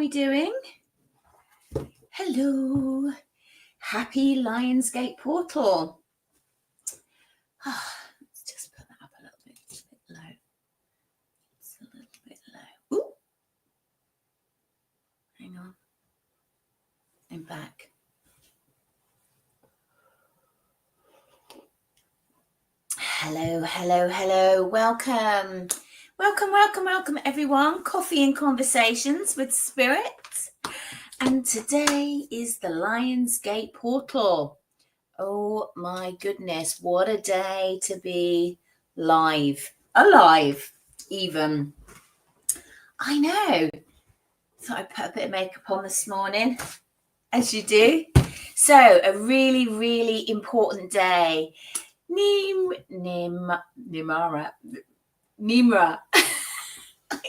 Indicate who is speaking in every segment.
Speaker 1: we doing? Hello. Happy Lionsgate portal. Let's just put that up a little bit. It's a bit low. It's a little bit low. Ooh. Hang on. I'm back. Hello, hello, hello. Welcome. Welcome, everyone. Coffee and Conversations with Spirit. And today is the Lionsgate portal. Oh my goodness, what a day to be alive even. I know. Thought I'd put a bit of makeup on this morning, as you do. So a really, really important day. Nimra.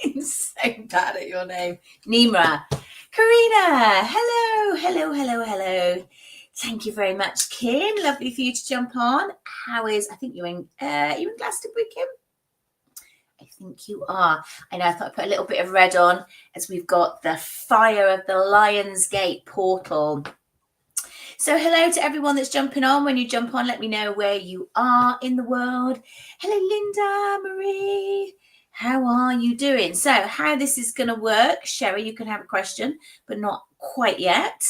Speaker 1: I'm so bad at your name. Nimra. Karina. Hello. Thank you very much, Kim. Lovely for you to jump on. How is, I think you're in Glastonbury, Kim? I think you are. I know, I thought I'd put a little bit of red on as we've got the fire of the Lionsgate portal. So hello to everyone that's jumping on. When you jump on, let me know where you are in the world. Hello, Linda, Marie. How are you doing? So how this is going to work, Sherry, you can have a question, but not quite yet.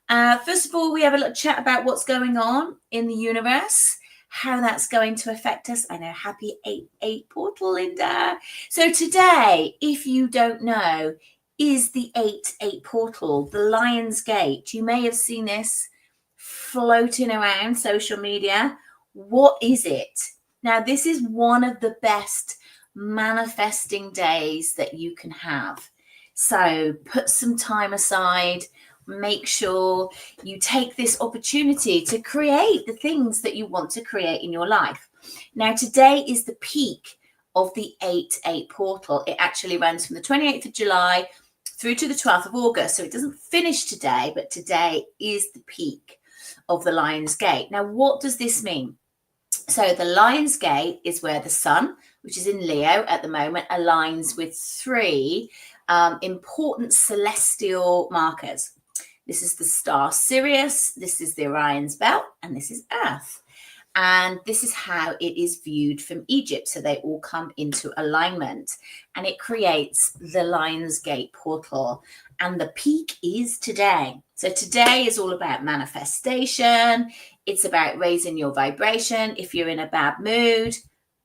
Speaker 1: First of all, we have a little chat about what's going on in the universe, how that's going to affect us. I know, happy 8/8 portal, Linda. So today, if you don't know, is the 8/8 portal, the Lionsgate. You may have seen this floating around social media. What is it? Now, this is one of the best manifesting days that you can have. So put some time aside. Make sure you take this opportunity to create the things that you want to create in your life. Now, today is the peak of the 8/8 portal. It actually runs from the 28th of July through to the 12th of August. So it doesn't finish today, but today is the peak of the Lionsgate. Now, what does this mean? So the Lionsgate is where the sun, which is in Leo at the moment, aligns with three important celestial markers. This is the star Sirius, this is the Orion's belt, and this is Earth. And this is how it is viewed from Egypt. So they all come into alignment and it creates the Lionsgate portal. And the peak is today. So today is all about manifestation. It's about raising your vibration. If you're in a bad mood,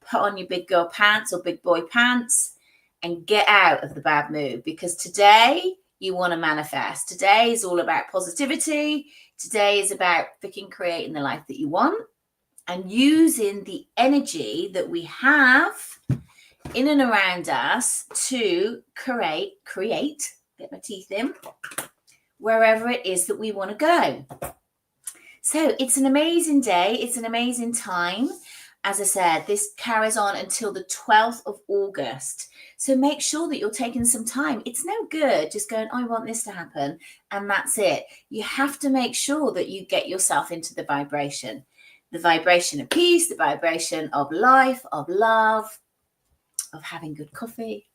Speaker 1: put on your big girl pants or big boy pants and get out of the bad mood, because today you want to manifest. Today is all about positivity. Today is about freaking creating the life that you want and using the energy that we have in and around us to create, get my teeth in, wherever it is that we want to go. So it's an amazing day. It's an amazing time. As I said, this carries on until the 12th of August. So make sure that you're taking some time. It's no good just going, I want this to happen, and that's it. You have to make sure that you get yourself into the vibration of peace, the vibration of life, of love, of having good coffee,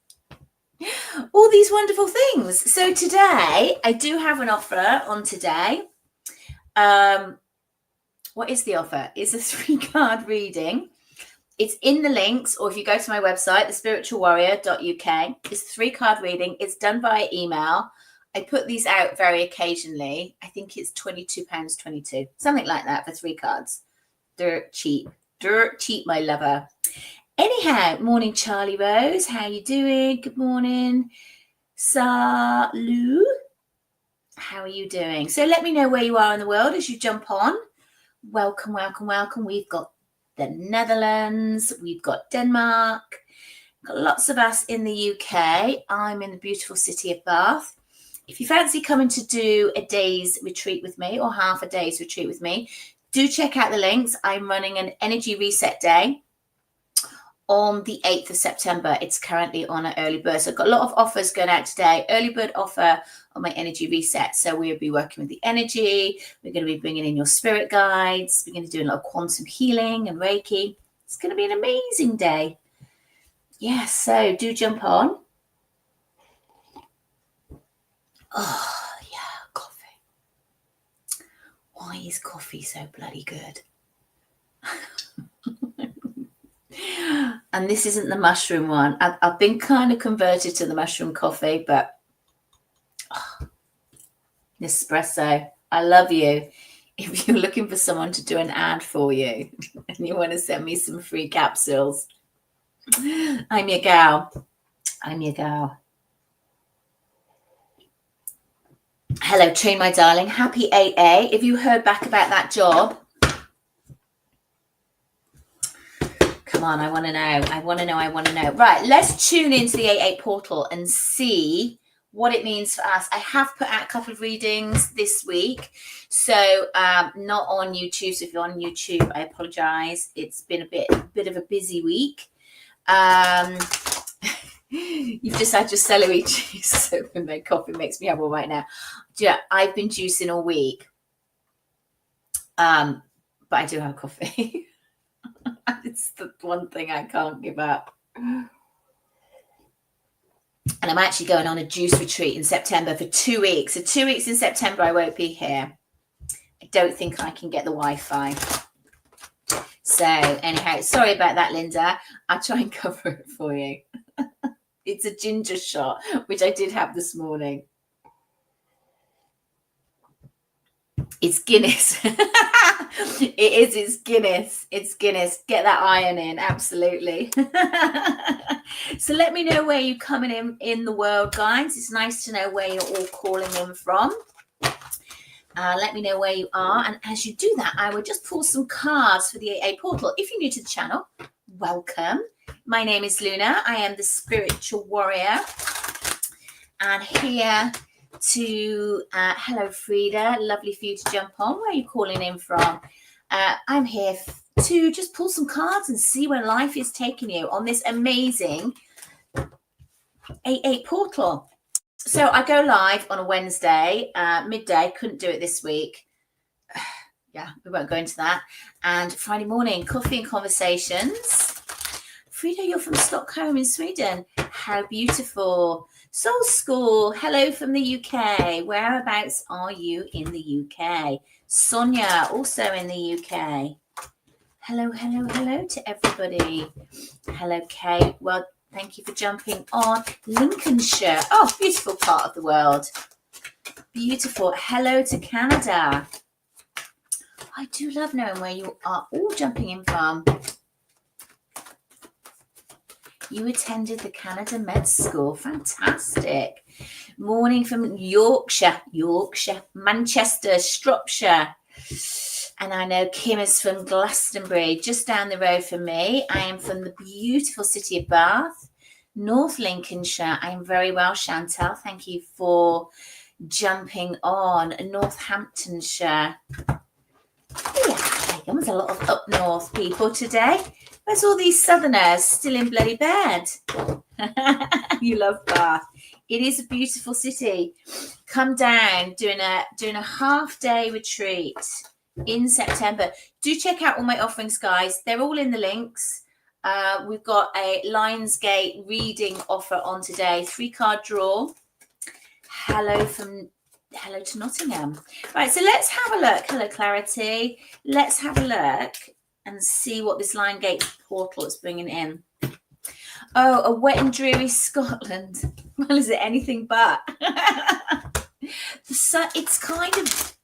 Speaker 1: all these wonderful things. So today, I do have an offer on today. What is the offer? It's a 3-card reading. It's in the links, or if you go to my website, thespiritualwarrior.uk, it's a 3-card reading. It's done via email. I put these out very occasionally. I think it's £22.22, something like that for 3 cards. Dirt cheap, my lover. Anyhow, morning, Charlie Rose. How you doing? Good morning. Salut. How are you doing? So let me know where you are in the world as you jump on. Welcome. We've got the Netherlands. We've got Denmark. Got lots of us in the UK. I'm in the beautiful city of Bath. If you fancy coming to do a day's retreat with me or half a day's retreat with me, do check out the links. I'm running an energy reset day on the 8th of September. It's currently on an early bird. So I've got a lot of offers going out today. Early bird offer on my energy reset. So we'll be working with the energy. We're going to be bringing in your spirit guides. We're going to do a lot of quantum healing and Reiki. It's going to be an amazing day. Yes, so do jump on. Oh, yeah, coffee. Why is coffee so bloody good? And this isn't the mushroom one. I've been kind of converted to the mushroom coffee, but Nespresso, I love you. If you're looking for someone to do an ad for you and you want to send me some free capsules, I'm your gal. I'm your gal. Hello, Train, my darling. Happy 8A. Have you heard back about that job? Come on, I want to know. I want to know. I want to know. Right, let's tune into the 8A portal and see what it means for us. I have put out a couple of readings this week, so not on YouTube. So if you're on YouTube, I apologize. It's been a bit of a busy week. You've just had your celery juice so my coffee makes me have one right now. Yeah, I've been juicing all week, but I do have coffee. It's the one thing I can't give up. And I'm actually going on a juice retreat in September for 2 weeks. So 2 weeks in September, I won't be here. I don't think I can get the Wi-Fi. So anyhow, sorry about that, Linda. I'll try and cover it for you. It's a ginger shot, which I did have this morning. It's Guinness. It's Guinness. It's Guinness. Get that iron in, absolutely. So let me know where you're coming in the world, guys. It's nice to know where you're all calling in from. Let me know where you are. And as you do that, I will just pull some cards for the 8A portal. If you're new to the channel, welcome. My name is Luna. I am the spiritual warrior. And here to hello Frida, lovely for you to jump on. Where are you calling in from? I'm here to just pull some cards and see where life is taking you on this amazing 8/8 portal. So I go live on a Wednesday midday. Couldn't do it this week. Yeah, we won't go into that. And Friday morning, coffee and conversations. Frida, you're from Stockholm in Sweden. How beautiful. Soul School, hello from the UK. Whereabouts are you in the UK? Sonia, also in the UK. Hello, hello, hello to everybody. Hello, Kate. Well, thank you for jumping on. Lincolnshire. Oh, beautiful part of the world. Beautiful. Hello to Canada. I do love knowing where you are all jumping in from. You attended the Canada Med School. Fantastic. Morning from Yorkshire, Manchester, Shropshire. And I know Kim is from Glastonbury, just down the road from me. I am from the beautiful city of Bath, North Lincolnshire. I'm very well, Chantal. Thank you for jumping on. Northamptonshire. Yeah, there's a lot of up north people today. Where's all these southerners still in bloody bed? You love Bath. It is a beautiful city. Come down, doing a half-day retreat in September. Do check out all my offerings, guys. They're all in the links. We've got a Lionsgate reading offer on today. 3-card draw. Hello to Nottingham. Right, so let's have a look. Hello, Clarity. Let's have a look and see what this Lionsgate portal is bringing in. Oh, a wet and dreary Scotland. Well, is it anything but? The sun, it's kind of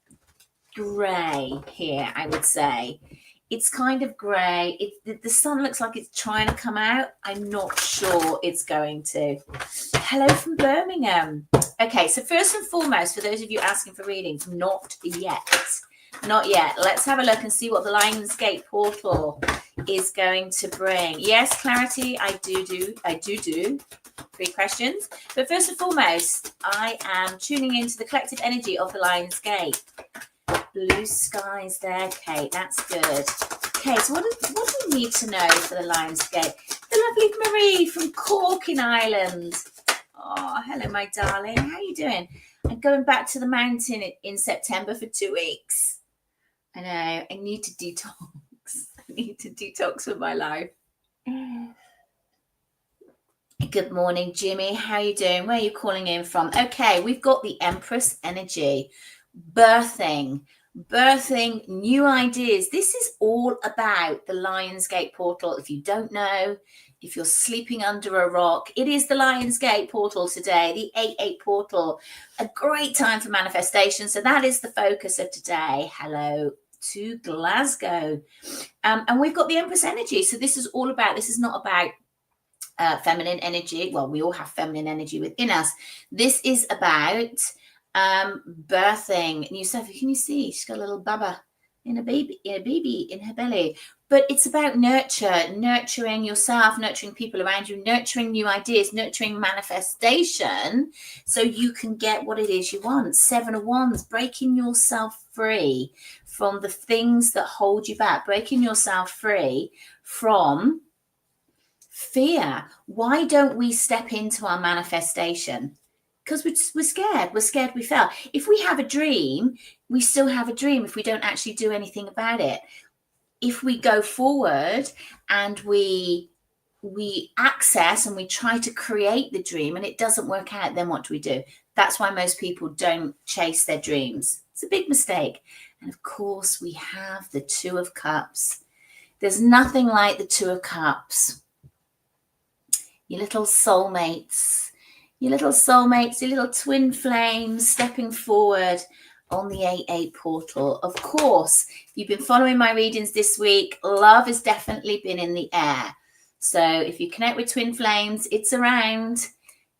Speaker 1: grey here, I would say. It's kind of grey. The sun looks like it's trying to come out. I'm not sure it's going to. Hello from Birmingham. Okay, so first and foremost, for those of you asking for readings, not yet. Not yet. Let's have a look and see what the Lionsgate portal is going to bring. Yes, Clarity, I do 3 questions. But first and foremost, I am tuning into the collective energy of the Lionsgate. Blue skies there, Kate. That's good. Okay, so what do we need to know for the Lionsgate? The lovely Marie from Cork in Ireland. Oh, hello, my darling. How are you doing? I'm going back to the mountain in September for 2 weeks. I know. I need to detox. I need to detox with my life. Good morning, Jimmy. How are you doing? Where are you calling in from? Okay, we've got the Empress energy, birthing new ideas. This is all about the Lionsgate portal. If you don't know, if you're sleeping under a rock, it is the Lionsgate portal today, the 8-8 portal, a great time for manifestation. So that is the focus of today. Hello to Glasgow. And we've got the Empress energy. So this is not about feminine energy. Well, we all have feminine energy within us. This is about birthing new stuff. Can you see? She's got a little baba in a baby in her belly. But it's about nurturing yourself, nurturing people around you, nurturing new ideas, nurturing manifestation, so you can get what it is you want. 7 of Wands, breaking yourself free from the things that hold you back, breaking yourself free from fear. Why don't we step into our manifestation? Because we're scared. We're scared we fail. If we have a dream, we still have a dream if we don't actually do anything about it. If we go forward and we access and we try to create the dream and it doesn't work out, then what do? That's why most people don't chase their dreams. It's a big mistake. And of course, we have the 2 of Cups. There's nothing like the 2 of Cups. Your little soulmates, your little twin flames stepping forward on the 8-8 portal. Of course, if you've been following my readings this week, love has definitely been in the air. So if you connect with twin flames, it's around,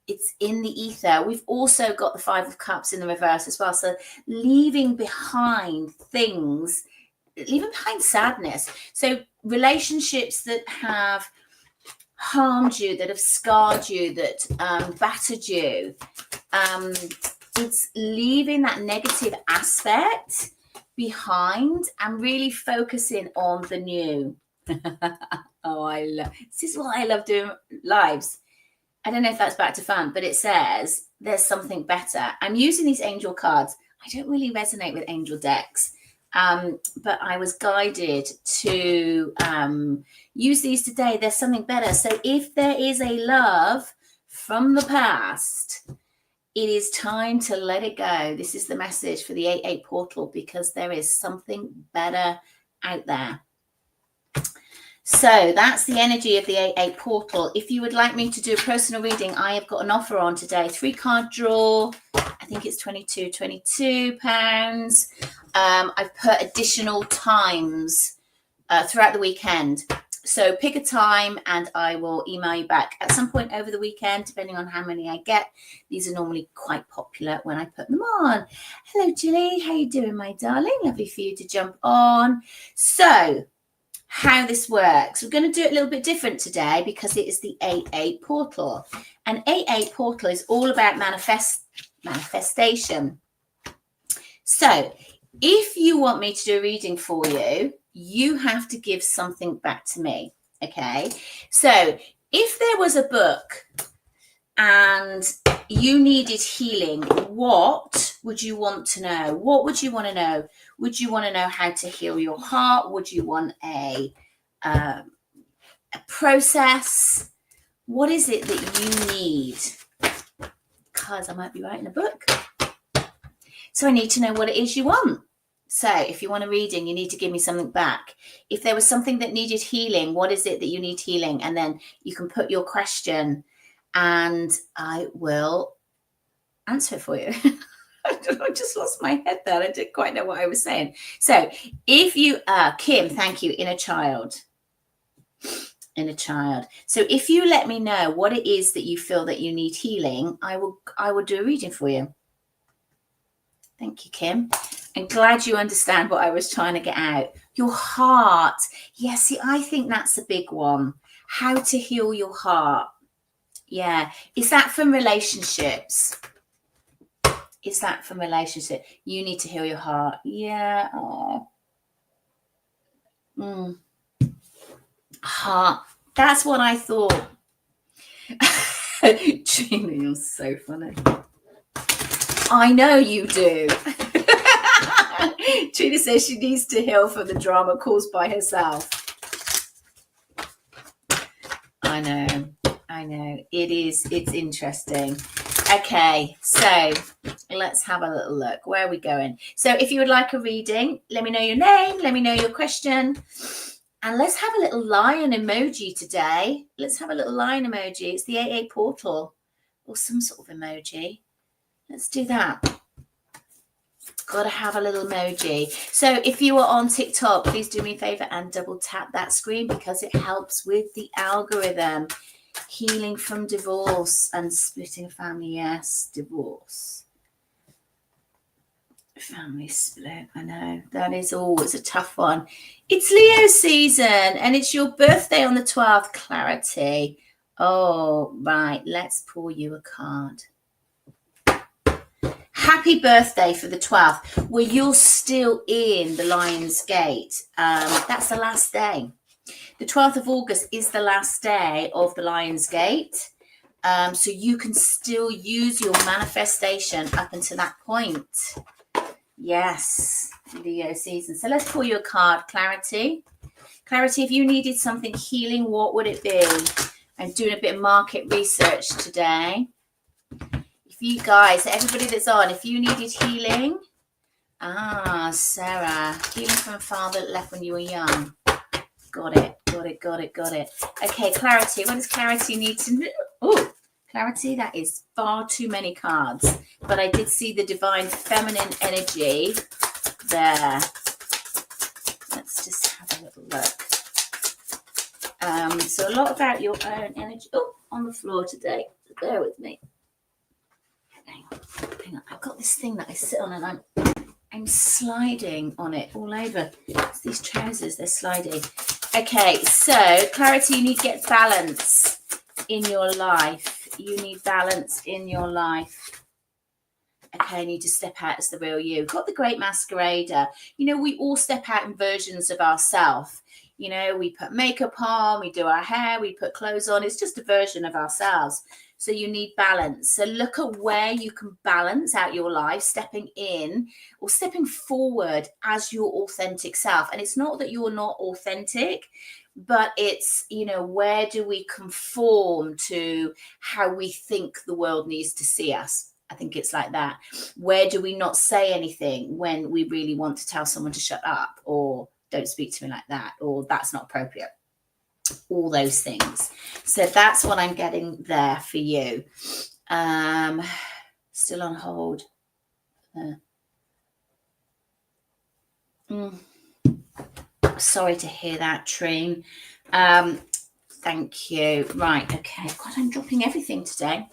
Speaker 1: it's in the ether. We've also got the 5 of Cups in the reverse as well. So leaving behind things, leaving behind sadness. So relationships that have harmed you, that have scarred you, that battered you. It's leaving that negative aspect behind and really focusing on the new. This is why I love doing lives. I don't know if that's back to fun, but it says there's something better. I'm using these angel cards. I don't really resonate with angel decks. But I was guided to use these today. There's something better. So if there is a love from the past, it is time to let it go. This is the message for the 8-8 portal, because there is something better out there. So that's the energy of the 8-8 portal. If you would like me to do a personal reading, I have got an offer on today. 3-card draw. I think it's £22. I've put additional times throughout the weekend. So pick a time and I will email you back at some point over the weekend, depending on how many I get. These are normally quite popular when I put them on. Hello, Julie. How you doing, my darling? Lovely for you to jump on. So how this works. We're going to do it a little bit different today because it is the 8-8 portal. And 8-8 portal is all about manifestation. So if you want me to do a reading for you, you have to give something back to me. Okay. So if there was a book and you needed healing, what would you want to know? What would you want to know? Would you want to know how to heal your heart? Would you want a process? What is it that you need? Because I might be writing a book. So I need to know what it is you want. So if you want a reading, you need to give me something back. If there was something that needed healing, what is it that you need healing? And then you can put your question and I will answer it for you. I just lost my head there. I didn't quite know what I was saying. So if you, Kim, thank you, inner child. So if you let me know what it is that you feel that you need healing, I will do a reading for you. Thank you, Kim. I'm glad you understand what I was trying to get out. Your heart. Yes, see, I think that's a big one. How to heal your heart. Yeah. Is that from relationships? You need to heal your heart. Yeah. Oh. Heart. That's what I thought. Gina, you're so funny. I know you do. Trina says she needs to heal from the drama caused by herself. I know. I know. It's interesting. Okay, so let's have a little look. Where are we going? So if you would like a reading, let me know your name, let me know your question. And let's have a little lion emoji today. Let's have a little lion emoji. It's the 88 portal or some sort of emoji. Let's do that. Got to have a little emoji. So if you are on TikTok, please do me a favor and double tap that screen because it helps with the algorithm. Healing from divorce and splitting a family. Yes, divorce. Family split. I know. That is always a tough one. It's Leo season and it's your birthday on the 12th, Clarity. Oh, right. Let's pull you a card. Happy birthday for the 12th. Well, you're still in the Lion's Gate. That's the last day. The 12th of August is the last day of the Lion's Gate. So you can still use your manifestation up until that point. Yes, Leo season. So let's pull you a card, Clarity. Clarity, if you needed something healing, what would it be? I'm doing a bit of market research today. If you guys, everybody that's on, if you needed healing, Sarah, healing from a father that left when you were young. Got it. Okay, Clarity, what does Clarity need to know? Oh, Clarity, that is far too many cards. But I did see the divine feminine energy there. Let's just have a little look. So a lot about your own energy. Oh, on the floor today. Bear with me. Hang on. I've got this thing that I sit on and I'm sliding on it all over. It's these trousers, they're sliding. Okay, so Clarity, you need to get balance in your life. You need balance in your life. Okay, I need to step out as the real you. Got the Great Masquerader. You know, we all step out in versions of ourselves. You know, we put makeup on, we do our hair, we put clothes on. It's just a version of ourselves. So you need balance. So look at where you can balance out your life, stepping in or stepping forward as your authentic self. And it's not that you're not authentic, but it's, you know, where do we conform to how we think the world needs to see us? I think it's like that. Where do we not say anything when we really want to tell someone to shut up, or don't speak to me like that, or that's not appropriate? All those things. So that's what I'm getting there for you. Still on hold. Sorry to hear that, Trine. Thank you. Right. Okay. God, I'm dropping everything today.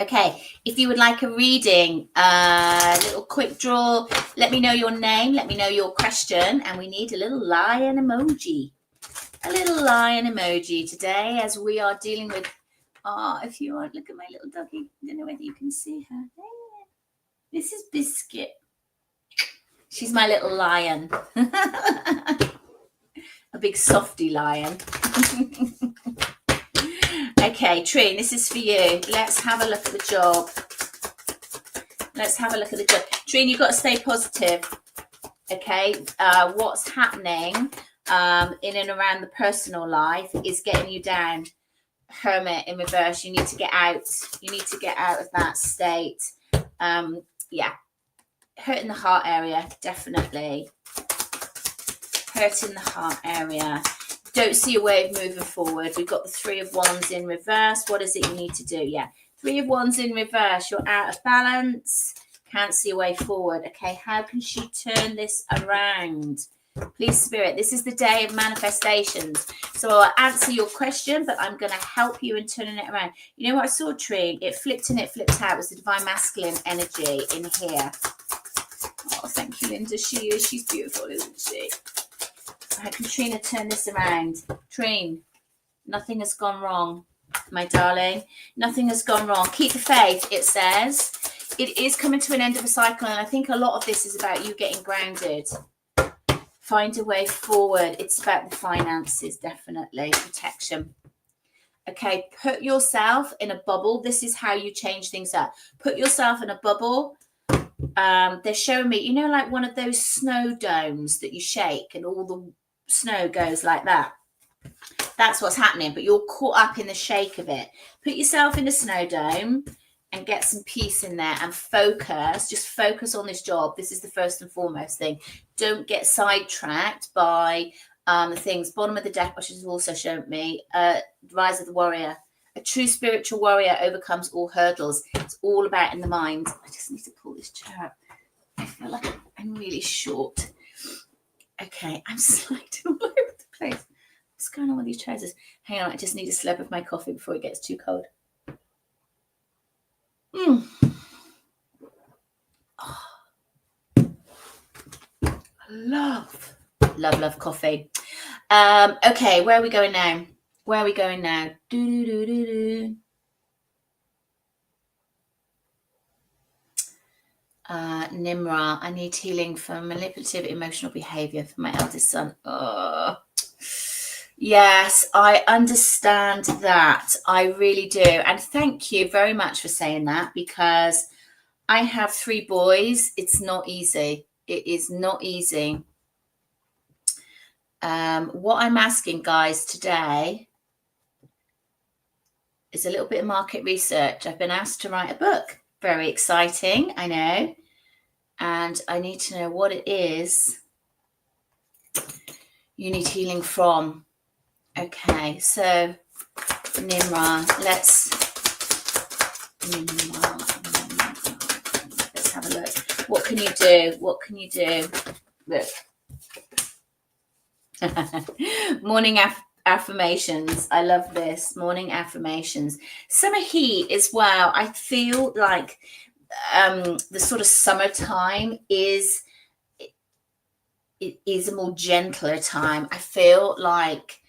Speaker 1: Okay, if you would like a reading, a little quick draw, let me know your name, let me know your question, and we need a little lion emoji. A little lion emoji today as we are dealing with, if you want, look at my little doggy. I don't know whether you can see her. This is Biscuit. She's my little lion. A big softy lion. Okay, Trine, this is for you. Let's have a look at the job. Trine, you've got to stay positive. Okay, what's happening in and around the personal life is getting you down. Hermit in reverse. You need to get out. You need to get out of that state. Yeah. Hurt in the heart area, definitely. Hurt in the heart area. Don't see a way of moving forward. We've got the 3 of Wands in reverse. What is it you need to do? Yeah. 3 of Wands in reverse. You're out of balance. Can't see a way forward. Okay. How can she turn this around? Please, Spirit, this is the day of manifestations. So I'll answer your question, but I'm going to help you in turning it around. You know what I saw, Trine? It flipped and it flipped out. It was the divine masculine energy in here. Oh, thank you, Linda. She's beautiful, isn't she? How can Trina turn this around? Trine, nothing has gone wrong, my darling. Nothing has gone wrong. Keep the faith, it says. It is coming to an end of a cycle, and I think a lot of this is about you getting grounded. Find a way forward. It's about the finances, definitely. Protection. Okay, put yourself in a bubble. This is how you change things up. Put yourself in a bubble. They're showing me, you know, like one of those snow domes that you shake and all the snow goes like that. That's what's happening, but you're caught up in the shake of it. Put yourself in a snow dome and get some peace in there and focus. Just focus on this job. This is the first and foremost thing. Don't get sidetracked by the things. Bottom of the deck, which has also shown me, Rise of the Warrior. A true spiritual warrior overcomes all hurdles. It's all about in the mind. I just need to pull this chair up. I feel like I'm really short. Okay, I'm sliding all over the place. What's going on with these trousers? Hang on, I just need a slurp of my coffee before it gets too cold. Oh. Love coffee. Okay, where are we going now? Nimra, I need healing from manipulative emotional behavior for my eldest son. Yes, I understand that. I really do. And thank you very much for saying that, because I have 3 boys. It's not easy. It is not easy. What I'm asking guys today is a little bit of market research. I've been asked to write a book. Very exciting, I know. And I need to know what it is you need healing from. Okay, so Nimra, let's have a look. What can you do? Look. Morning affirmations. I love this. Morning affirmations. Summer heat as well. I feel like the sort of summertime is a more gentler time. I feel like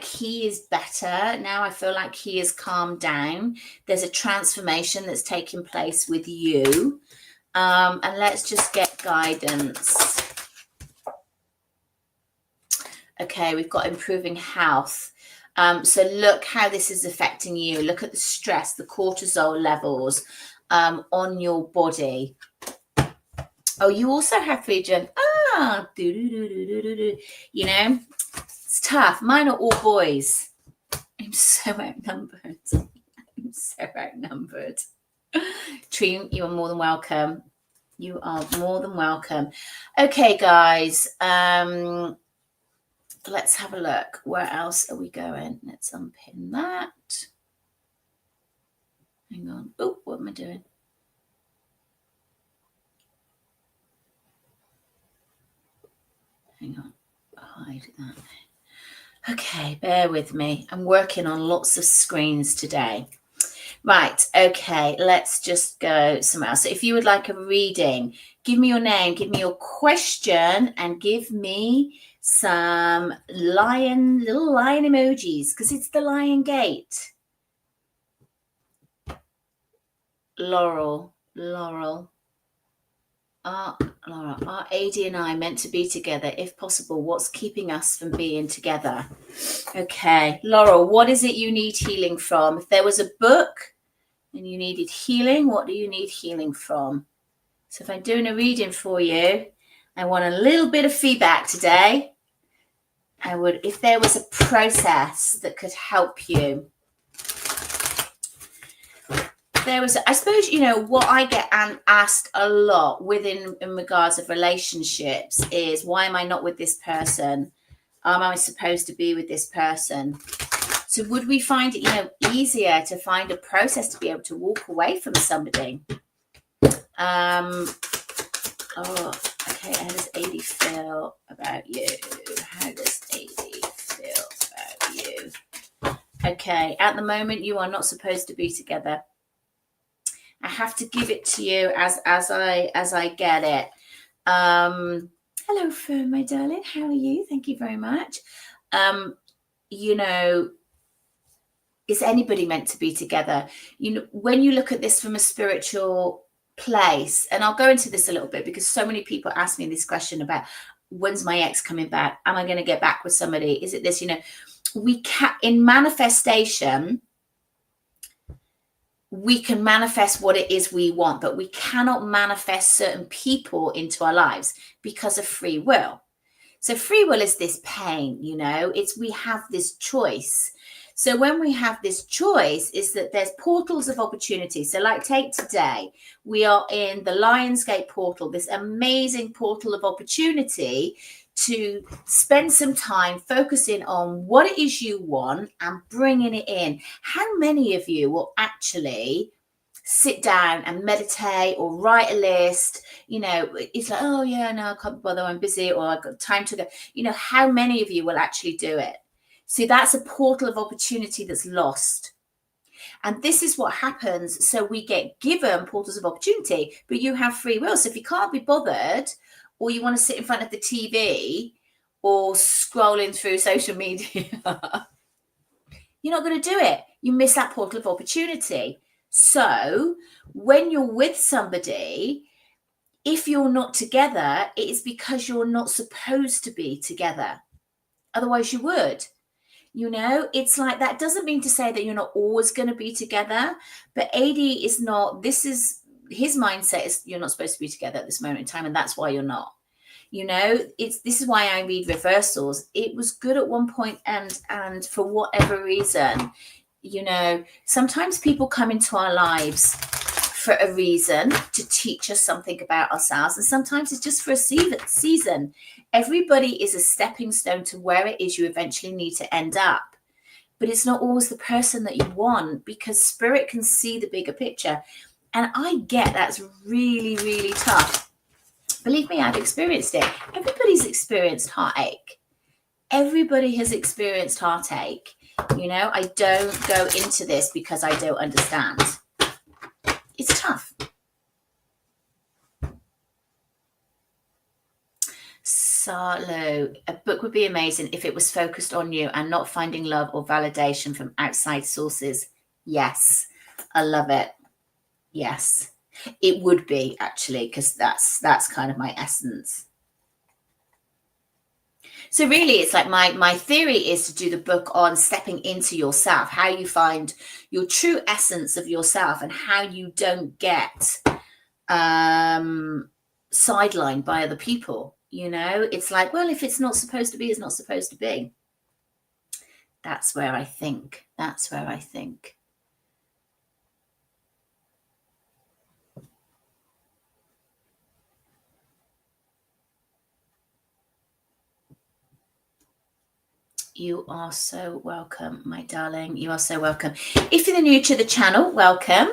Speaker 1: he is better now. I feel like he is calmed down. There's a transformation that's taking place with you. And let's just get guidance. Okay, we've got improving health. So look how this is affecting you. Look at the stress, the cortisol levels on your body. Oh, you also have 3 children. You know, it's tough. Mine are all boys. I'm so outnumbered. Tree, you are more than welcome. Okay, guys. Let's have a look. Where else are we going? Let's unpin that. Hang on. Oh, what am I doing? Hang on. Hide that. Okay, bear with me. I'm working on lots of screens today. Right, okay, let's just go somewhere else. So if you would like a reading, give me your name, give me your question, and give me some little lion emojis, because it's the Lion Gate. Laurel. Laura, are Adi and I meant to be together? If possible, what's keeping us from being together? Okay, Laurel, what is it you need healing from? If there was a book and you needed healing, what do you need healing from? So if I'm doing a reading for you, I want a little bit of feedback today. I would, if there was a process that could help you. There was, I suppose, you know, what I get asked a lot in regards of relationships is, why am I not with this person? Am I supposed to be with this person? So would we find it, you know, easier to find a process to be able to walk away from somebody? Oh, okay. How does Adi feel about you? How does Adi feel about you? Okay. At the moment, you are not supposed to be together. I have to give it to you as I get it. Hello, Fern, my darling. How are you? Thank you very much. You know, is anybody meant to be together? You know, when you look at this from a spiritual place, and I'll go into this a little bit because so many people ask me this question about, when's my ex coming back? Am I going to get back with somebody? Is it this? You know, we can, in manifestation, we can manifest what it is we want, but we cannot manifest certain people into our lives because of free will. So free will is this pain, it's we have this choice. So when we have this choice is that there's portals of opportunity. So like take today, we are in the Lionsgate portal, this amazing portal of opportunity to spend some time focusing on what it is you want and bringing it in. How many of you will actually sit down and meditate or write a list? It's like, oh yeah, no, I can't bother, I'm busy, or I've got time to go. How many of you will actually do it? See, that's a portal of opportunity that's lost. And this is what happens. So we get given portals of opportunity, but you have free will. So if you can't be bothered, or you want to sit in front of the TV or scrolling through social media, you're not going to do it. You miss that portal of opportunity. So when you're with somebody, if you're not together, it is because you're not supposed to be together. Otherwise you would. It's like, that doesn't mean to say that you're not always going to be together, but AD is not, this is his mindset is you're not supposed to be together at this moment in time, and that's why you're not. This is why I read reversals. It was good at one point, and for whatever reason, sometimes people come into our lives for a reason, to teach us something about ourselves, and sometimes it's just for a season. Everybody is a stepping stone to where it is you eventually need to end up, but it's not always the person that you want, because spirit can see the bigger picture. And I get that's really, really tough. Believe me, I've experienced it. Everybody's experienced heartache. Everybody has experienced heartache. I don't go into this because I don't understand. It's tough. Sarlo, a book would be amazing if it was focused on you and not finding love or validation from outside sources. Yes, I love it. Yes, it would be, actually, because that's kind of my essence. So really, it's like my theory is to do the book on stepping into yourself, how you find your true essence of yourself, and how you don't get sidelined by other people. It's like, well, if it's not supposed to be, it's not supposed to be. That's where I think. You are so welcome, my darling. You are so welcome. If you're new to the channel, welcome.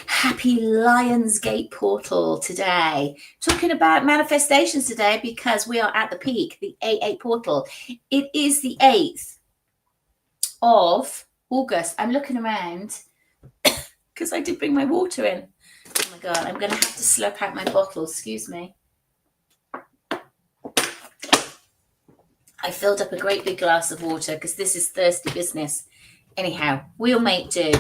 Speaker 1: Happy Lionsgate portal today. Talking about manifestations today because we are at the peak, the 8/8 portal. It is the 8th of August. I'm looking around because I did bring my water in. Oh my God, I'm going to have to slurp out my bottle. Excuse me. I filled up a great big glass of water because this is thirsty business. Anyhow, we'll make do.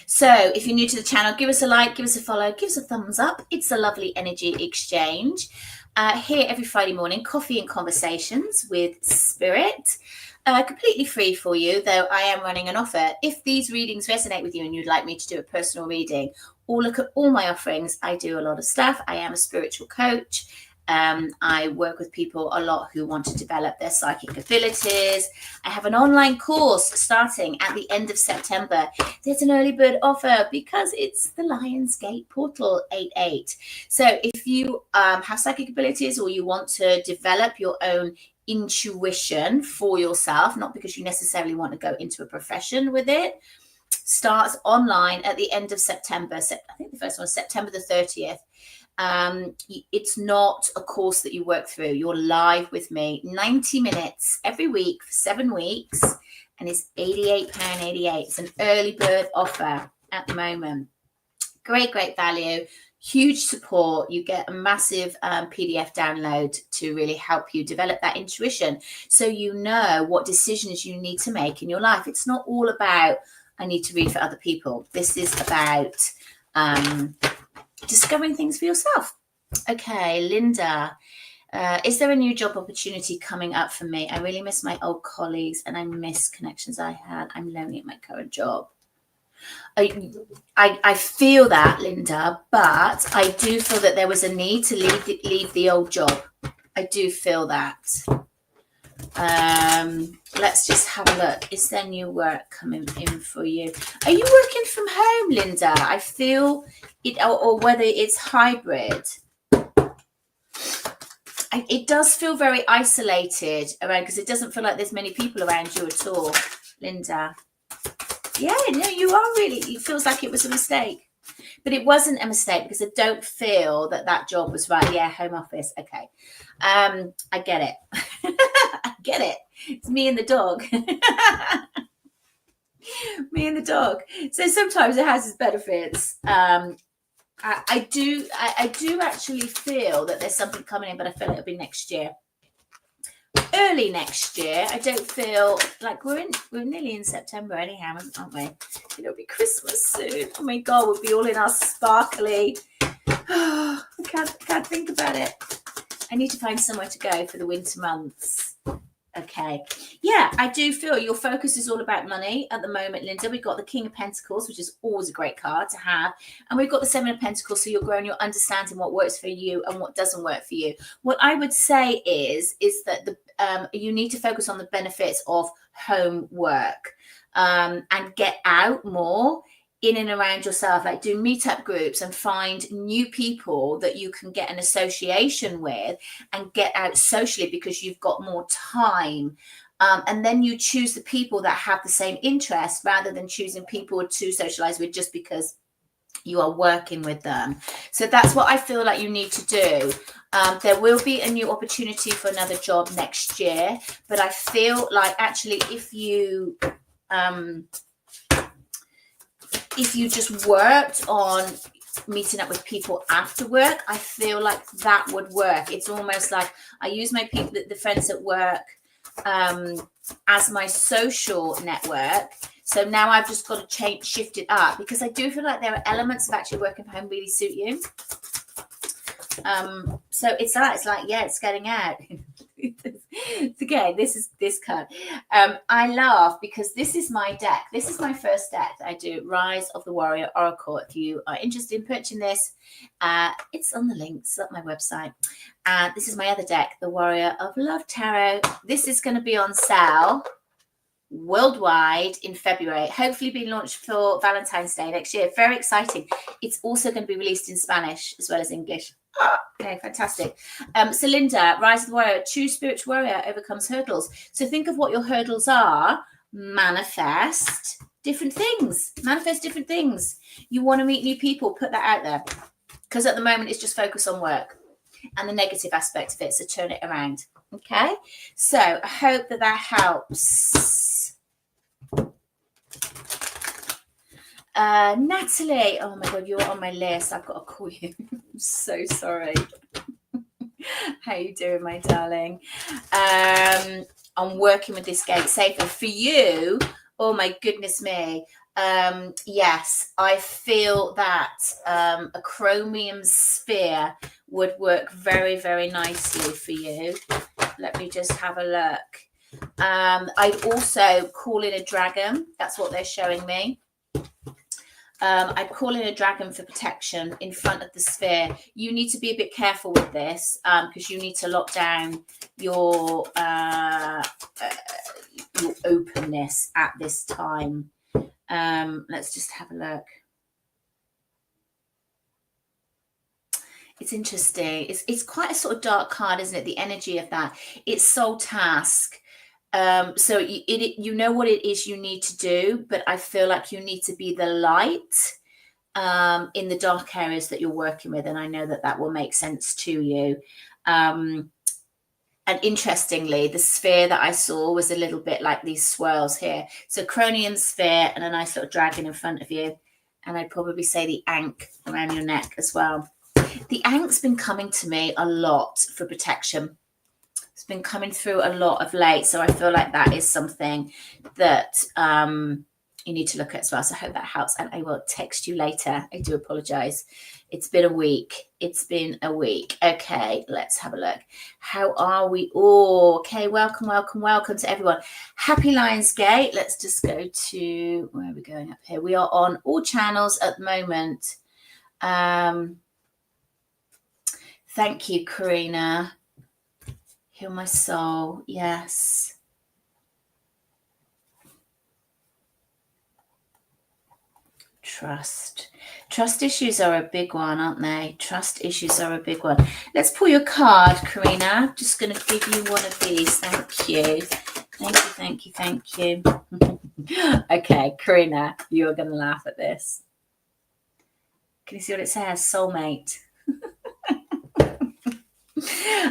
Speaker 1: So if you're new to the channel, give us a like, give us a follow, give us a thumbs up. It's a lovely energy exchange. Here every Friday morning, coffee and conversations with spirit. Completely free for you, though I am running an offer. If these readings resonate with you and you'd like me to do a personal reading or look at all my offerings, I do a lot of stuff. I am a spiritual coach. I work with people a lot who want to develop their psychic abilities. I have an online course starting at the end of September. There's an early bird offer because it's the Lionsgate portal 8/8. So if you have psychic abilities or you want to develop your own intuition for yourself, not because you necessarily want to go into a profession with it, starts online at the end of September. I think the first one is September the 30th. It's not a course that you work through. You're live with me 90 minutes every week for 7 weeks, and it's £88.88. It's an early bird offer at the moment. Great value, huge support. You get a massive PDF download to really help you develop that intuition, so you know what decisions you need to make in your life. It's not all about I need to read for other people. This is about discovering things for yourself. Okay, Linda, is there a new job opportunity coming up for me? I really miss my old colleagues and I miss connections I had. I'm lonely at my current job. I feel that, Linda, but I do feel that there was a need to leave the old job. I do feel that. Let's just have a look. Is there new work coming in for you? Are you working from home, Linda? I feel it, or whether it's hybrid. It does feel very isolated around, because it doesn't feel like there's many people around you at all, Linda. Yeah, no, you are really, it feels like it was a mistake. But it wasn't a mistake, because I don't feel that job was right. Yeah, home office. Okay. I get it. I get it. It's me and the dog. Me and the dog. So sometimes it has its benefits. I do actually feel that there's something coming in, but I feel it'll be next year. Early next year. I don't feel like we're nearly in September anyhow, aren't we? It'll be Christmas soon. Oh my God, we'll be all in our sparkly. I can't think about it. I need to find somewhere to go for the winter months. Okay. Yeah, I do feel your focus is all about money at the moment, Linda. We've got the King of Pentacles, which is always a great card to have. And we've got the Seven of Pentacles, so you're growing, you're understanding what works for you and what doesn't work for you. What I would say is that you need to focus on the benefits of home work, and get out more in and around yourself, like do meetup groups and find new people that you can get an association with and get out socially, because you've got more time. And then you choose the people that have the same interest, rather than choosing people to socialize with just because you are working with them. So that's what I feel like you need to do. There will be a new opportunity for another job next year, but I feel like actually if you just worked on meeting up with people after work, I feel like that would work. It's almost like I use my people, the friends at work, as my social network. So now I've just got to shift it up, because I do feel like there are elements of actually working from home really suit you. So it's like, yeah, it's getting out. Again, this card. I laugh because this is my deck. This is my first deck that I do, Rise of the Warrior Oracle. If you are interested in purchasing this, it's on the links at my website. And this is my other deck, the Warrior of Love Tarot. This is going to be on sale worldwide in February, hopefully being launched for Valentine's Day next year. Very exciting. It's also going to be released in Spanish as well as English. Okay, fantastic. So Linda, Rise of the Warrior, true spiritual warrior overcomes hurdles. So think of what your hurdles are. Manifest different things. Manifest different things. You want to meet new people, put that out there. Because at the moment it's just focus on work and the negative aspect of it. So turn it around. Okay. So I hope that helps. Natalie, oh my God, you're on my list. I've got to call you. I'm so sorry. How you doing, my darling? I'm working with this gate safer for you. Oh my goodness me. Yes, I feel that a chromium sphere would work very, very nicely for you. Let me just have a look. I'd also call in a dragon. That's what they're showing me. I'd call in a dragon for protection in front of the sphere. You need to be a bit careful with this, because you need to lock down your openness at this time. Let's just have a look. It's interesting. It's quite a sort of dark card, isn't it? The energy of that. It's soul task. So you know what it is you need to do, but I feel like you need to be the light in the dark areas that you're working with, and I know that will make sense to you. And interestingly, the sphere that I saw was a little bit like these swirls here. So chromium sphere and a nice little dragon in front of you, and I'd probably say the ankh around your neck as well. The ankh's been coming to me a lot for protection. It's been coming through a lot of late, so I feel like that is something that you need to look at as well. So I hope that helps, and I will text you later. I do apologize. It's been a week. Okay, let's have a look. How are we all? Okay, welcome to everyone. Happy Lionsgate. Let's just go to, where are we going up here? We are on all channels at the moment. Thank you, Karina. Heal my soul. Yes. Trust. Trust issues are a big one, aren't they? Trust issues are a big one. Let's pull your card, Karina. I'm just going to give you one of these. Thank you. Thank you, thank you, thank you. Okay, Karina, you are going to laugh at this. Can you see what it says? Soulmate.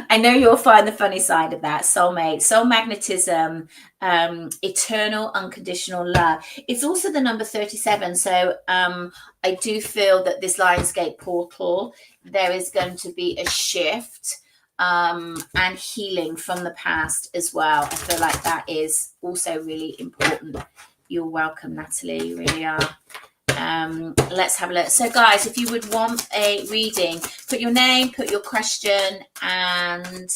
Speaker 1: I know you'll find the funny side of that. Soulmate, soul magnetism, eternal unconditional love. It's also the number 37. So I do feel that this Lionsgate portal, there is going to be a shift and healing from the past as well. I feel like that is also really important. You're welcome, Natalie. You really are. Let's have a look. So guys, if you would want a reading, put your name, put your question, and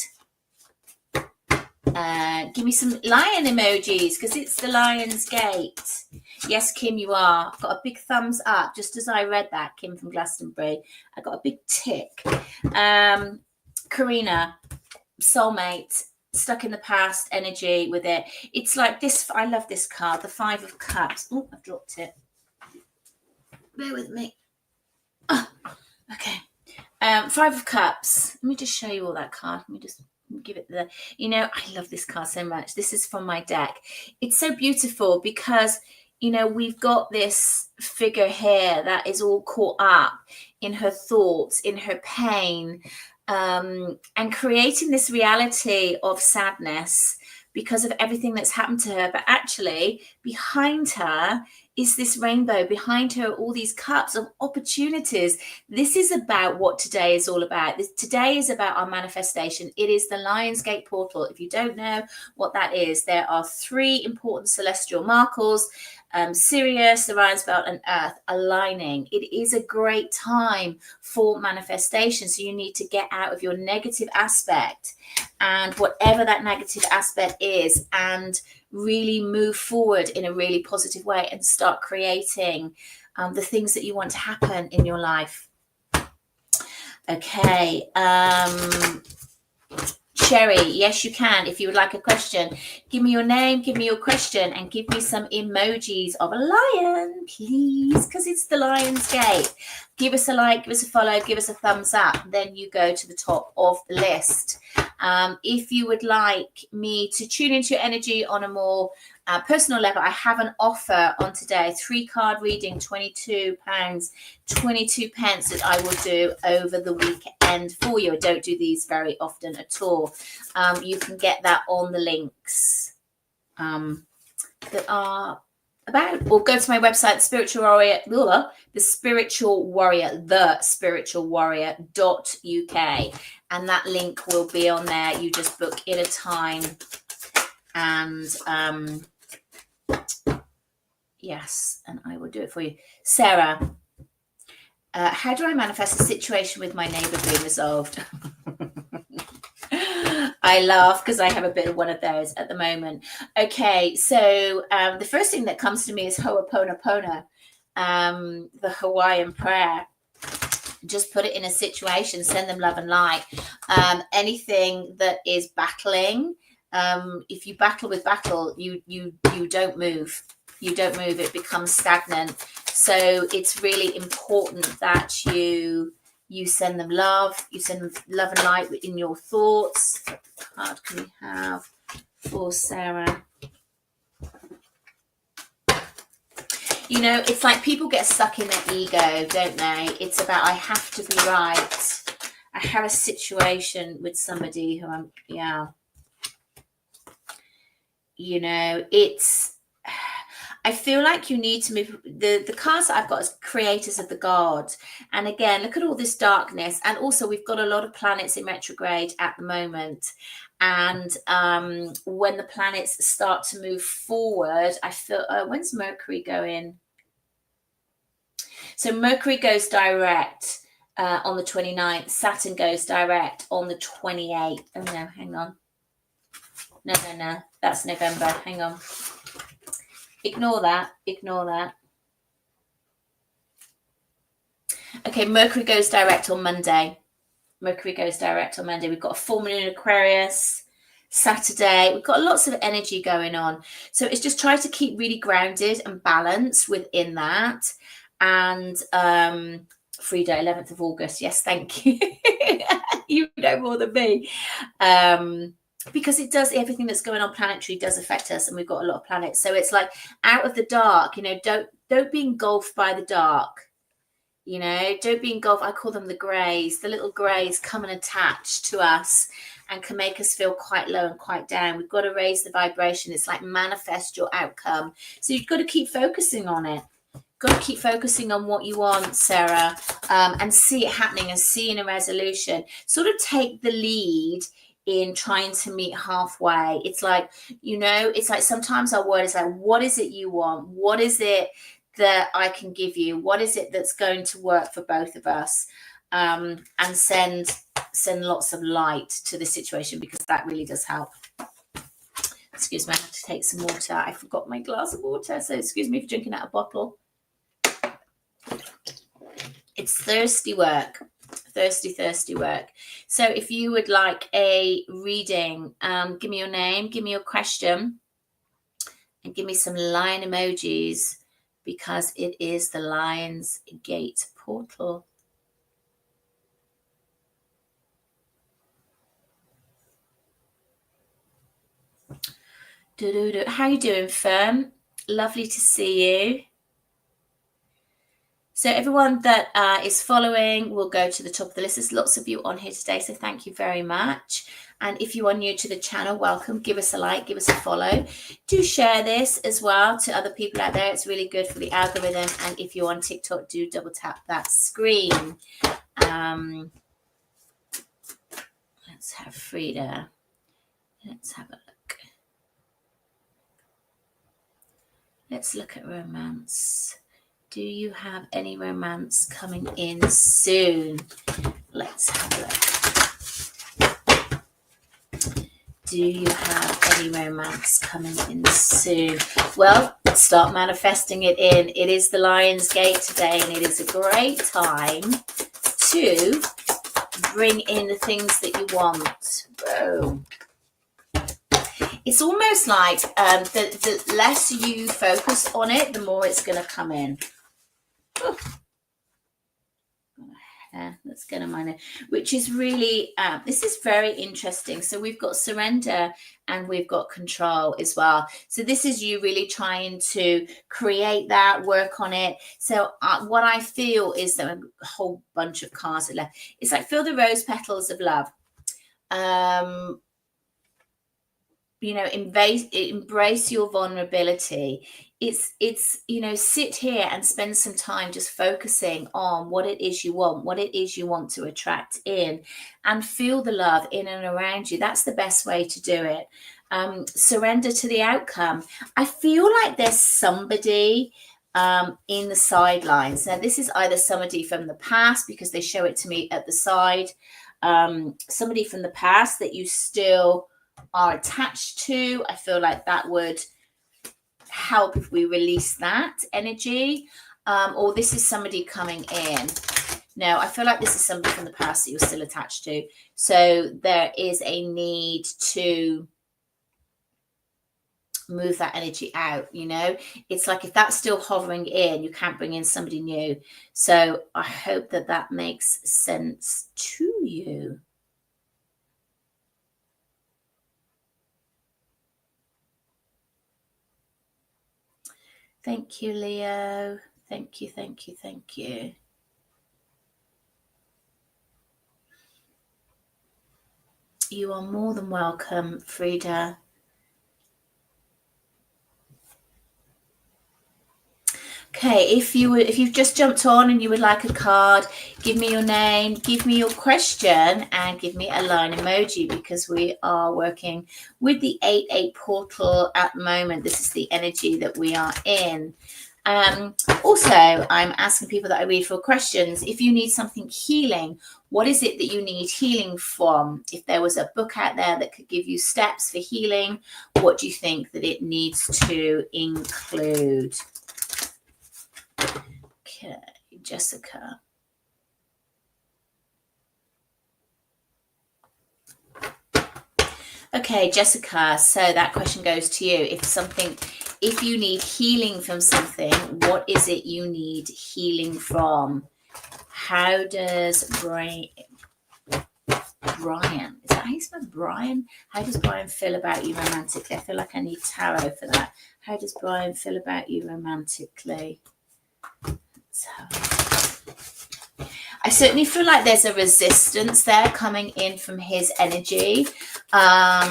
Speaker 1: give me some lion emojis, because it's the Lion's Gate. Yes, Kim, you are. I've got a big thumbs up just as I read that, Kim from Glastonbury. I got a big tick. Karina, soulmate, stuck in the past energy with it. It's like this. I love this card, the 5 of Cups. Oh, I've dropped it. Bear with me. Oh, okay. 5 of Cups. Let me just show you all that card. Let me just give it the, I love this card so much. This is from my deck. It's so beautiful because, we've got this figure here that is all caught up in her thoughts, in her pain, and creating this reality of sadness because of everything that's happened to her. But actually, behind her is this rainbow, behind her all these cups of opportunities. This is about what today is all about. Today is about our manifestation. It is the Lionsgate portal. If you don't know what that is, there are 3 important celestial markers, Sirius, Orion's belt, and Earth aligning. It is a great time for manifestation. So you need to get out of your negative aspect and whatever that negative aspect is, and really move forward in a really positive way and start creating the things that you want to happen in your life. Okay. Sherry, yes, you can. If you would like a question, give me your name, give me your question, and give me some emojis of a lion, please, because it's the Lion's Gate. Give us a like, give us a follow, give us a thumbs up. Then you go to the top of the list. If you would like me to tune into your energy on a more personal level, I have an offer on today, 3-card reading, £22, 22 pence, that I will do over the weekend for you. I don't do these very often at all. You can get that on the links that are about, or go to my website, thespiritualwarrior.uk, and that link will be on there. You just book in a time, and yes, and I will do it for you. Sarah, how do I manifest a situation with my neighbour being resolved? I laugh because I have a bit of one of those at the moment. Okay, so the first thing that comes to me is Ho'oponopono, the Hawaiian prayer. Just put it in a situation, send them love and light. Anything that is battling, if you battle with battle, you don't move. You don't move, it becomes stagnant. So it's really important that you send them love, you send them love and light in your thoughts. What card can we have for Sarah? It's like people get stuck in their ego, don't they? It's about, I have to be right. I have a situation with somebody who I feel like you need to move. The cards that I've got as creators of the gods. And again, look at all this darkness. And also we've got a lot of planets in retrograde at the moment. And when the planets start to move forward, I feel, when's Mercury going? So Mercury goes direct on the 29th. Saturn goes direct on the 28th. Oh no, hang on. No. That's November. Hang on. Ignore that. Okay, Mercury goes direct on Monday. We've got a full moon in Aquarius. Saturday. We've got lots of energy going on. So it's just try to keep really grounded and balanced within that. And Frida, 11th of August. Yes, thank you. You know more than me. Because it does, everything that's going on planetary does affect us, and we've got a lot of planets. So it's like out of the dark, don't be engulfed by the dark. Don't be engulfed. I call them the greys. The little greys come and attach to us and can make us feel quite low and quite down. We've got to raise the vibration. It's like manifest your outcome. So you've got to keep focusing on it. Got to keep focusing on what you want, Sarah, and see it happening and seeing a resolution. Sort of take the lead in trying to meet halfway. It's like, it's like sometimes our word is like, what is it you want? What is it that I can give you? What is it that's going to work for both of us? And send lots of light to the situation, because that really does help. Excuse me, I have to take some water. I forgot my glass of water, so excuse me for drinking out of a bottle. It's thirsty work. Thirsty work. So if you would like a reading, give me your name, give me your question, and give me some lion emojis, because it is the Lion's Gate portal. How you doing, Fern? Lovely to see you. So everyone that is following will go to the top of the list. There's lots of you on here today, so thank you very much. And if you are new to the channel, welcome. Give us a like, give us a follow. Do share this as well to other people out there. It's really good for the algorithm. And if you're on TikTok, do double tap that screen. Let's have Frida. Let's have a look. Let's look at romance. Do you have any romance coming in soon? Let's have a look. Do you have any romance coming in soon? Well, start manifesting it in. It is the Lion's Gate today, and it is a great time to bring in the things that you want. Boom. It's almost like the less you focus on it, the more it's going to come in. Let's get a minor, which is really, this is very interesting. So we've got surrender and we've got control as well. So this is you really trying to create that, work on it. So what I feel is that a whole bunch of cards are left. It's like, feel the rose petals of love. Embrace your vulnerability. It's sit here and spend some time just focusing on what it is you want, what it is you want to attract in, and feel the love in and around you. That's the best way to do it. Surrender to the outcome. I feel like there's somebody in the sidelines. Now, this is either somebody from the past, because they show it to me at the side, somebody from the past that you still are attached to. I feel like that would help if we release that energy, or this is somebody coming in. No, I feel like this is somebody from the past that you're still attached to. So there is a need to move that energy out. It's like if that's still hovering in, you can't bring in somebody new. So I hope that makes sense to you. Thank you, Leo. Thank you, thank you, thank you. You are more than welcome, Frida. Okay, if you've just jumped on and you would like a card, give me your name, give me your question, and give me a line emoji, because we are working with the 8/8 portal at the moment. This is the energy that we are in. Also, I'm asking people that I read for questions. If you need something healing, what is it that you need healing from? If there was a book out there that could give you steps for healing, what do you think that it needs to include? Okay, Jessica. Okay, Jessica, so that question goes to you. If you need healing from something, what is it you need healing from? How does Brian, is that how you spell Brian? How does Brian feel about you romantically? I feel like I need tarot for that. How does Brian feel about you romantically? So I certainly feel like there's a resistance there coming in from his energy. Are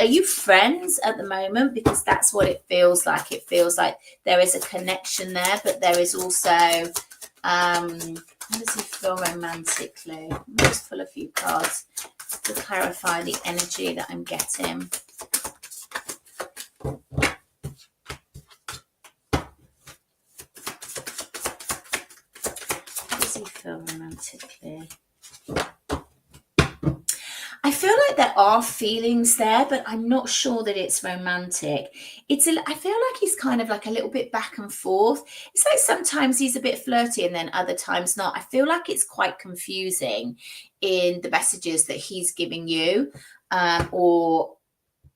Speaker 1: you friends at the moment? Because that's what it feels like. It feels like there is a connection there, but there is also, how does he feel romantically? I'll just pull a few cards to clarify the energy that I'm getting. Feel romantically. I feel like there are feelings there, but I'm not sure that it's romantic. I feel like he's kind of like a little bit back and forth. It's like sometimes he's a bit flirty and then other times not. I feel like it's quite confusing in the messages that he's giving you, or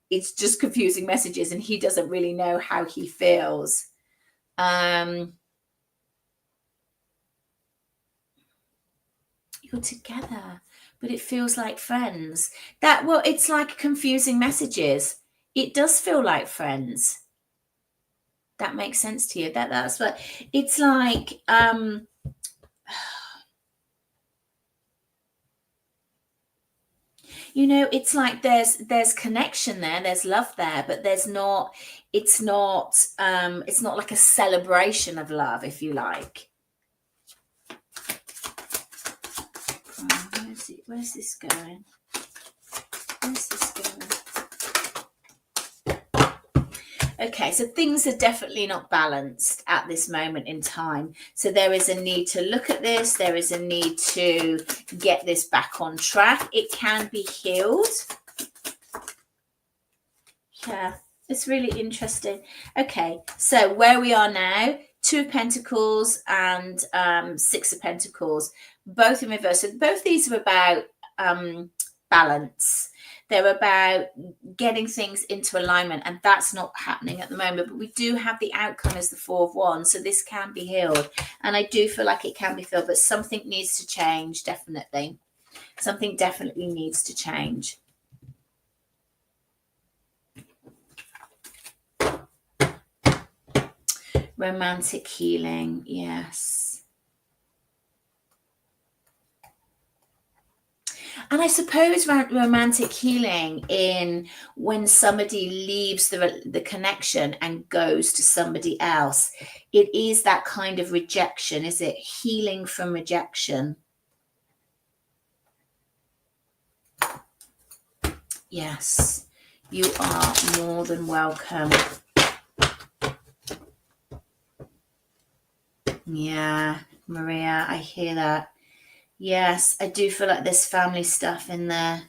Speaker 1: it's just confusing messages and he doesn't really know how he feels. You're together, but it feels like friends. It's like confusing messages. It does feel like friends. That makes sense to you. That's what it's like. It's like there's connection there, there's love there, but it's not like a celebration of love, if you like. Where's this going? Okay, so things are definitely not balanced at this moment in time. So there is a need to look at this. There is a need to get this back on track. It can be healed. Yeah, it's really interesting. Okay, so where we are now, 2 of Pentacles and 6 of Pentacles, both in reverse. So both these are about balance. They're about getting things into alignment, and that's not happening at the moment. But we do have the outcome as the 4 of Wands, so this can be healed. And I do feel like it can be healed, but something needs to change, definitely. Something definitely needs to change. Romantic healing, yes. And I suppose romantic healing in when somebody leaves the connection and goes to somebody else. It is that kind of rejection, is it? Healing from rejection. Yes, you are more than welcome. Yeah, Maria, I hear that. Yes, I do feel like there's family stuff in there.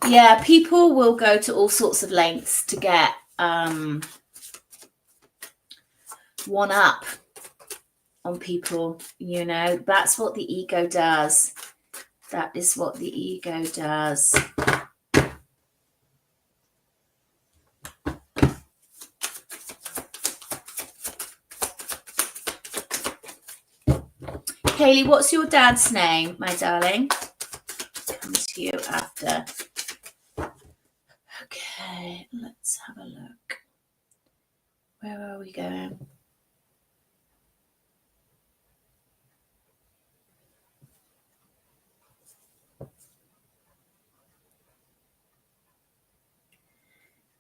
Speaker 1: Yeah, people will go to all sorts of lengths to get one up on people, that's what the ego does. That is what the ego does. Kaylee, what's your dad's name, my darling? Come to you after. Okay, let's have a look. Where are we going?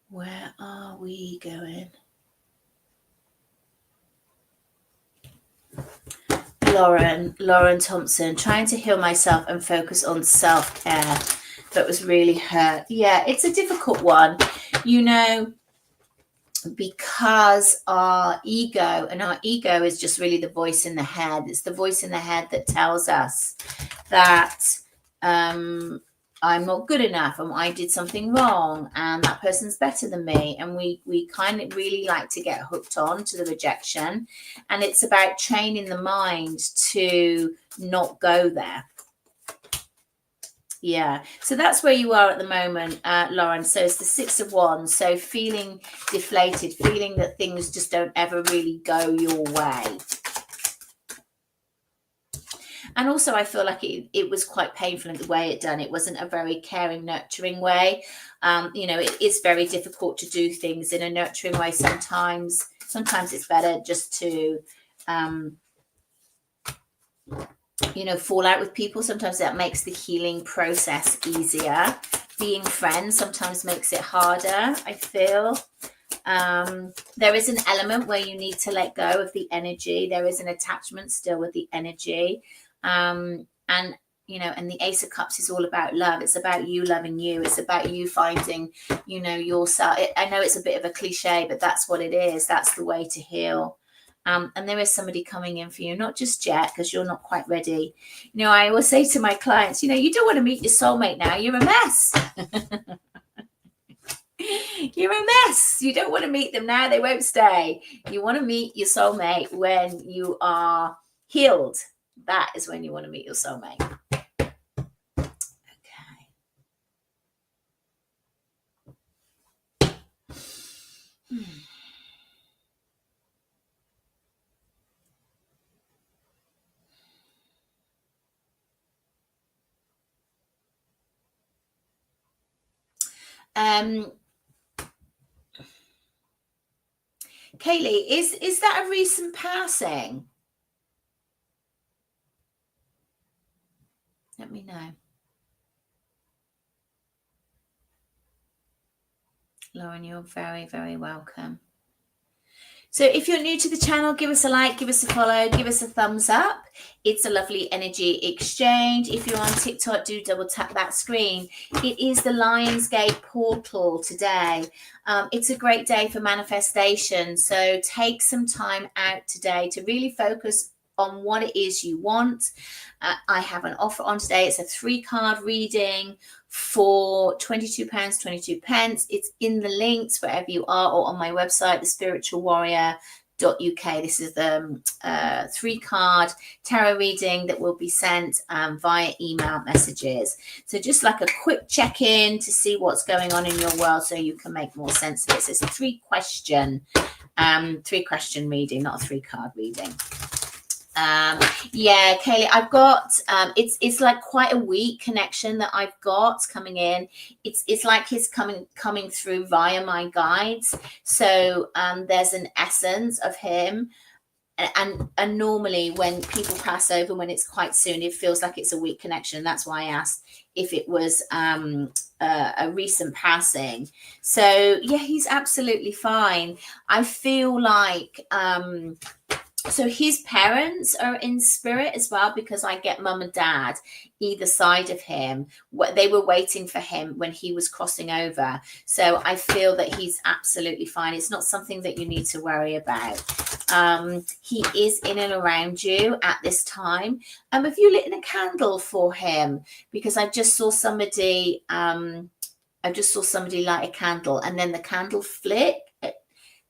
Speaker 1: Where are we going? Lauren Thompson, trying to heal myself and focus on self-care, but was really hurt. Yeah, it's a difficult one, because our ego is just really the voice in the head. It's the voice in the head that tells us that I'm not good enough and I did something wrong and that person's better than me. And we kind of really like to get hooked on to the rejection. And it's about training the mind to not go there. Yeah, so that's where you are at the moment, Lauren. So it's the Six of Wands. So feeling deflated, feeling that things just don't ever really go your way. And also I feel like it was quite painful in the way it done. It wasn't a very caring, nurturing way. It is very difficult to do things in a nurturing way sometimes. Sometimes it's better just to fall out with people. Sometimes that makes the healing process easier. Being friends sometimes makes it harder, I feel. There is an element where you need to let go of the energy. There is an attachment still with the energy. And the Ace of Cups is all about love. It's about you loving you. It's about you finding, yourself. I know it's a bit of a cliche, but that's what it is. That's the way to heal. And there is somebody coming in for you, not just yet, because you're not quite ready. I always say to my clients, you don't want to meet your soulmate now. You're a mess. You're a mess. You don't want to meet them now. They won't stay. You want to meet your soulmate when you are healed. That is when you want to meet your soulmate. Okay. Kaylee, is that a recent passing? Let me know. Lauren, you're very, very welcome. So if you're new to the channel, give us a like, give us a follow, give us a thumbs up. It's a lovely energy exchange. If you're on TikTok, do double tap that screen. It is the Lionsgate portal today. It's a great day for manifestation. So take some time out today to really focus on what it is you want. I have an offer on today. It's a 3-card reading for £22, 22 pence. It's in the links wherever you are, or on my website, thespiritualwarrior.uk. This is the 3-card tarot reading that will be sent via email messages. So just like a quick check-in to see what's going on in your world so you can make more sense of it. So it's a 3-question reading, not a 3-card reading. Kaylee, I've got it's like quite a weak connection that I've got coming in. It's like he's coming through via my guides. So there's an essence of him, and normally when people pass over, when it's quite soon, it feels like it's a weak connection. That's why I asked if it was a recent passing. So yeah, he's absolutely fine. I feel like so his parents are in spirit as well, because I get mum and dad either side of him. They were waiting for him when he was crossing over. So I feel that he's absolutely fine. It's not something that you need to worry about. He is in and around you at this time. Have you lit a candle for him? Because I just saw somebody light a candle, and then the candle flick.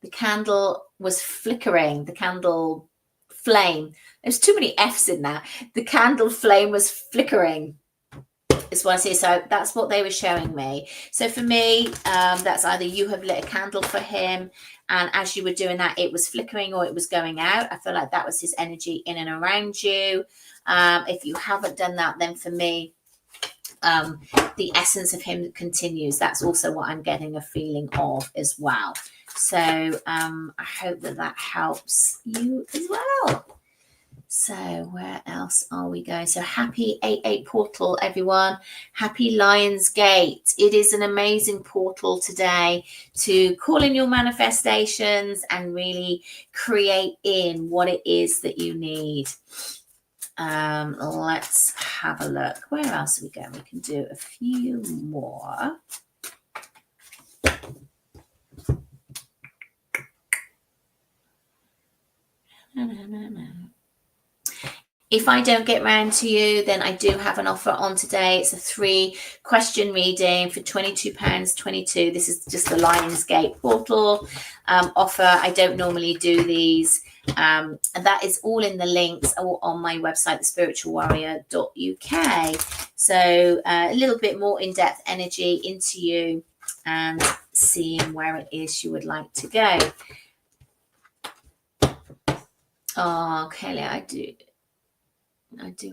Speaker 1: The candle was flickering, the candle flame. There's too many F's in that. The candle flame was flickering, is what I see. So that's what they were showing me. So for me, that's either you have lit a candle for him, and as you were doing that, it was flickering or it was going out. I feel like that was his energy in and around you. If you haven't done that, then for me, the essence of him continues. That's also what I'm getting a feeling of as well. So I hope that helps you as well. So where else are we going? So happy 8/8 portal, everyone. Happy Lionsgate. It is an amazing portal today to call in your manifestations and really create in what it is that you need. Let's have a look. Where else are we going? We can do a few more. If I don't get round to you, then I do have an offer on today. It's a 3-question reading for £22.22. This is just the Lionsgate portal offer. I don't normally do these. And that is all in the links on my website, thespiritualwarrior.uk. So a little bit more in-depth energy into you and seeing where it is you would like to go. Oh, Kelly, I do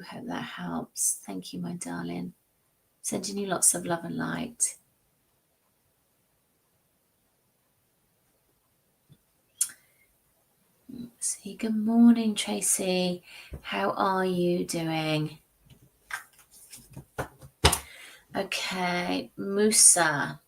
Speaker 1: hope that helps. Thank you, my darling. Sending you lots of love and light. See, good morning, Tracy. How are you doing? Okay, Musa.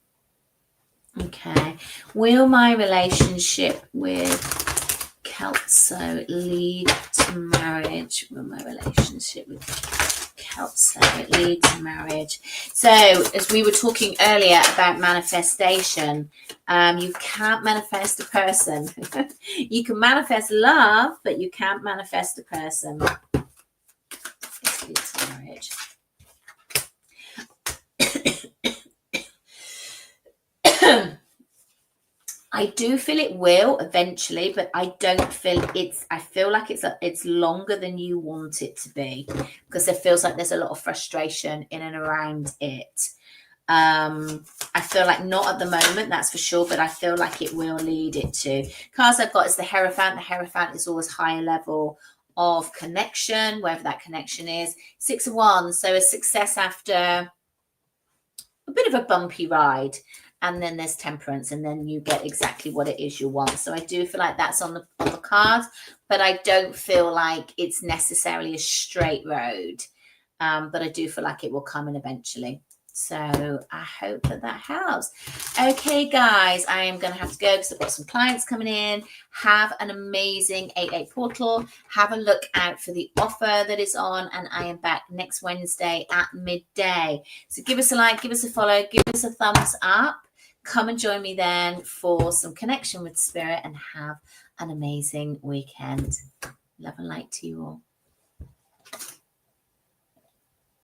Speaker 1: Okay, will my relationship with Kelso lead to marriage? Will my relationship with Kelso lead to marriage? So, as we were talking earlier about manifestation, you can't manifest a person. You can manifest love, but you can't manifest a person. This leads to marriage. I do feel it will eventually, but I don't feel I feel like it's longer than you want it to be, because it feels like there's a lot of frustration in and around it. I feel like not at the moment, that's for sure, but I feel like it will lead it to. Cards I've got is the Hierophant. The Hierophant is always higher level of connection, wherever that connection is. 6 of Wands, so a success after a bit of a bumpy ride. And then there's Temperance, and then you get exactly what it is you want. So I do feel like that's on the cards, but I don't feel like it's necessarily a straight road. But I do feel like it will come in eventually. So I hope that helps. Okay, guys, I am going to have to go because I've got some clients coming in. Have an amazing 8/8 portal. Have a look out for the offer that is on, and I am back next Wednesday at midday. So give us a like, give us a follow, give us a thumbs up. Come and join me then for some connection with spirit, and have an amazing weekend. Love and light to you all.